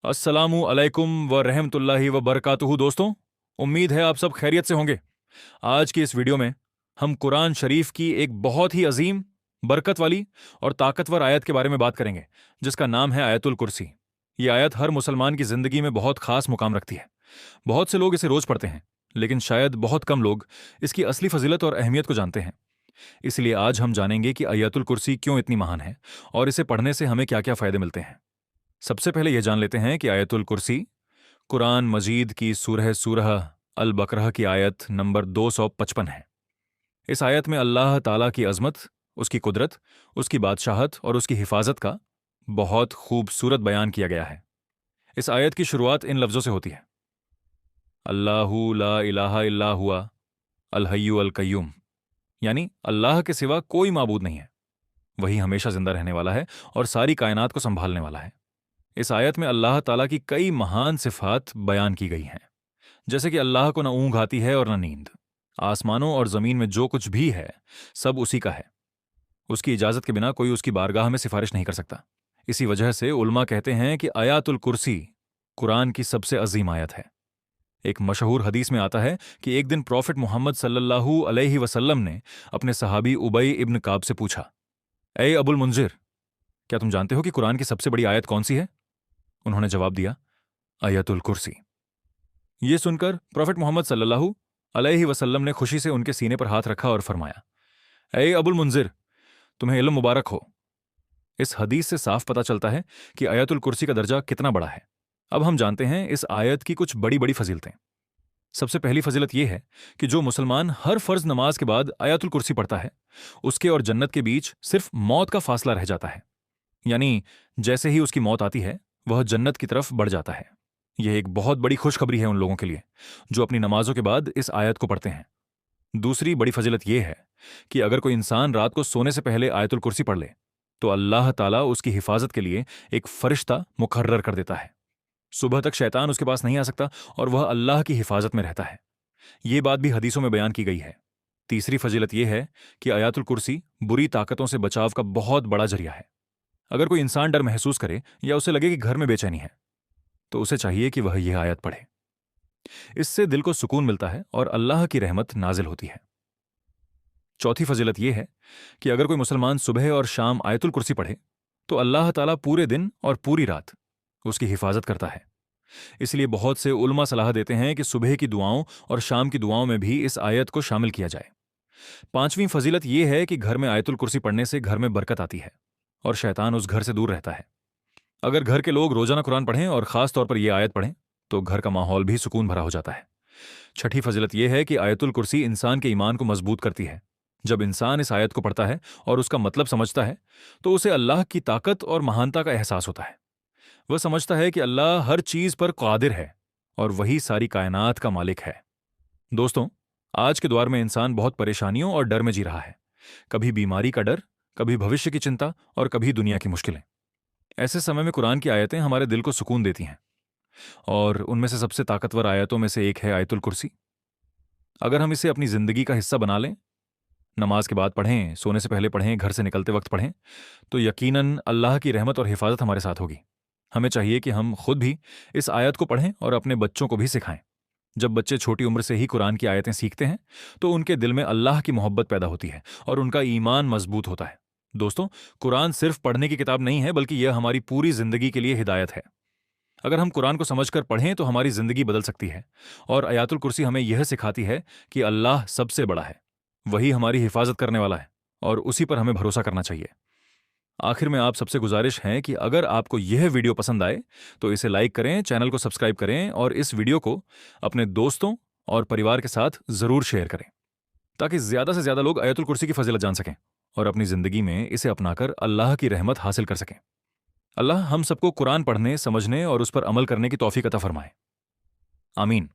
अस्सलामु अलैकुम व रहमतुल्लाहि व बरकातुहू। दोस्तों, उम्मीद है आप सब खैरियत से होंगे। आज की इस वीडियो में हम कुरान शरीफ की एक बहुत ही अजीम, बरकत वाली और ताकतवर आयत के बारे में बात करेंगे, जिसका नाम है आयतुल कुर्सी। ये आयत हर मुसलमान की जिंदगी में बहुत खास मुकाम रखती है। बहुत से लोग इसे रोज पढ़ते हैं, लेकिन शायद बहुत कम लोग इसकी असली फजीलत और अहमियत को जानते हैं। इसलिए आज हम जानेंगे कि आयतुल कुर्सी क्यों इतनी महान है और इसे पढ़ने से हमें क्या क्या फायदे मिलते हैं। सबसे पहले यह जान लेते हैं कि आयतुल कुर्सी कुरान मजीद की सूरह सूरह अल बकरह की आयत नंबर 255 है। इस आयत में अल्लाह ताला की अजमत, उसकी कुदरत, उसकी बादशाहत और उसकी हिफाजत का बहुत खूबसूरत बयान किया गया है। इस आयत की शुरुआत इन लफ्जों से होती है, अल्लाहु ला इलाहा इल्ला हुआ अल हय्यु अल कय्यूम, यानी अल्लाह के सिवा कोई माबूद नहीं है, वही हमेशा जिंदा रहने वाला है और सारी कायनात को संभालने वाला है। इस आयत में अल्लाह ताला की कई महान सिफात बयान की गई हैं, जैसे कि अल्लाह को न ऊंघ आती है और न नींद। आसमानों और जमीन में जो कुछ भी है सब उसी का है। उसकी इजाजत के बिना कोई उसकी बारगाह में सिफारिश नहीं कर सकता। इसी वजह से उलमा कहते हैं कि आयातुल कुर्सी कुरान की सबसे अजीम आयत है। एक मशहूर हदीस में आता है कि एक दिन प्रॉफिट मोहम्मद सल्लल्लाहु अलैहि वसल्लम ने अपने सहाबी उबई इब्न काब से पूछा, ए अबुल मुंजिर, क्या तुम जानते हो कि कुरान की सबसे बड़ी आयत कौन सी है? उन्होंने जवाब दिया, आयतुल कुर्सी। यह सुनकर प्रॉफिट मोहम्मद सल्लल्लाहु अलैहि वसल्लम ने खुशी से उनके सीने पर हाथ रखा और फरमाया, ए अबुल मुंजिर, तुम्हें इल्म मुबारक हो। इस हदीस से साफ पता चलता है कि आयतुल कुर्सी का दर्जा कितना बड़ा है। अब हम जानते हैं इस आयत की कुछ बड़ी बड़ी फजीलतें। सबसे पहली फजीलत यह है कि जो मुसलमान हर फर्ज नमाज के बाद आयतुल कुर्सी पढ़ता है, उसके और जन्नत के बीच सिर्फ मौत का फासला रह जाता है। यानी जैसे ही उसकी मौत आती है, वह जन्नत की तरफ बढ़ जाता है। यह एक बहुत बड़ी खुशखबरी है उन लोगों के लिए जो अपनी नमाजों के बाद इस आयत को पढ़ते हैं। दूसरी बड़ी फजीलत यह है कि अगर कोई इंसान रात को सोने से पहले आयतुल कुर्सी पढ़ ले, तो अल्लाह ताला उसकी हिफाजत के लिए एक फरिश्ता मुकर्रर कर देता है। सुबह तक शैतान उसके पास नहीं आ सकता और वह अल्लाह की हिफाजत में रहता है। यह बात भी हदीसों में बयान की गई है। तीसरी फजीलत यह है कि आयतुल कुर्सी बुरी ताकतों से बचाव का बहुत बड़ा जरिया है। अगर कोई इंसान डर महसूस करे या उसे लगे कि घर में बेचैनी है, तो उसे चाहिए कि वह यह आयत पढ़े। इससे दिल को सुकून मिलता है और अल्लाह की रहमत नाजिल होती है। चौथी फजीलत यह है कि अगर कोई मुसलमान सुबह और शाम आयतुल कुर्सी पढ़े, तो अल्लाह ताला पूरे दिन और पूरी रात उसकी हिफाजत करता है। इसलिए बहुत से उलमा सलाह देते हैं कि सुबह की दुआओं और शाम की दुआओं में भी इस आयत को शामिल किया जाए। पांचवीं फजीलत यह है कि घर में आयतुल कुर्सी पढ़ने से घर में बरकत आती है और शैतान उस घर से दूर रहता है। अगर घर के लोग रोजाना कुरान पढ़ें और खास तौर पर यह आयत पढ़ें, तो घर का माहौल भी सुकून भरा हो जाता है। छठी फजीलत यह है कि आयतुल कुर्सी इंसान के ईमान को मजबूत करती है। जब इंसान इस आयत को पढ़ता है और उसका मतलब समझता है, तो उसे अल्लाह की ताकत और महानता का एहसास होता है। वह समझता है कि अल्लाह हर चीज पर कादिर है और वही सारी कायनात का मालिक है। दोस्तों, आज के दौर में इंसान बहुत परेशानियों और डर में जी रहा है। कभी बीमारी का डर, कभी भविष्य की चिंता और कभी दुनिया की मुश्किलें। ऐसे समय में कुरान की आयतें हमारे दिल को सुकून देती हैं, और उनमें से सबसे ताकतवर आयतों में से एक है आयतुल कुर्सी। अगर हम इसे अपनी जिंदगी का हिस्सा बना लें, नमाज के बाद पढ़ें, सोने से पहले पढ़ें, घर से निकलते वक्त पढ़ें, तो यकीनन अल्लाह की रहमत और हिफाजत हमारे साथ होगी। हमें चाहिए कि हम खुद भी इस आयत को पढ़ें और अपने बच्चों को भी सिखाएं। जब बच्चे छोटी उम्र से ही कुरान की आयतें सीखते हैं, तो उनके दिल में अल्लाह की मोहब्बत पैदा होती है और उनका ईमान मजबूत होता है। दोस्तों, कुरान सिर्फ पढ़ने की किताब नहीं है, बल्कि यह हमारी पूरी जिंदगी के लिए हिदायत है। अगर हम कुरान को समझकर पढ़ें तो हमारी जिंदगी बदल सकती है। और आयतुल कुर्सी हमें यह सिखाती है कि अल्लाह सबसे बड़ा है, वही हमारी हिफाजत करने वाला है और उसी पर हमें भरोसा करना चाहिए। आखिर में आप सबसे गुजारिश है कि अगर आपको यह वीडियो पसंद आए तो इसे लाइक करें, चैनल को सब्सक्राइब करें और इस वीडियो को अपने दोस्तों और परिवार के साथ जरूर शेयर करें, ताकि ज्यादा से ज्यादा लोग आयतुल कुर्सी की फजीलत जान सकें और अपनी जिंदगी में इसे अपनाकर अल्लाह की रहमत हासिल कर सकें। अल्लाह हम सबको कुरान पढ़ने, समझने और उस पर अमल करने की तौफीक अता फरमाए। आमीन।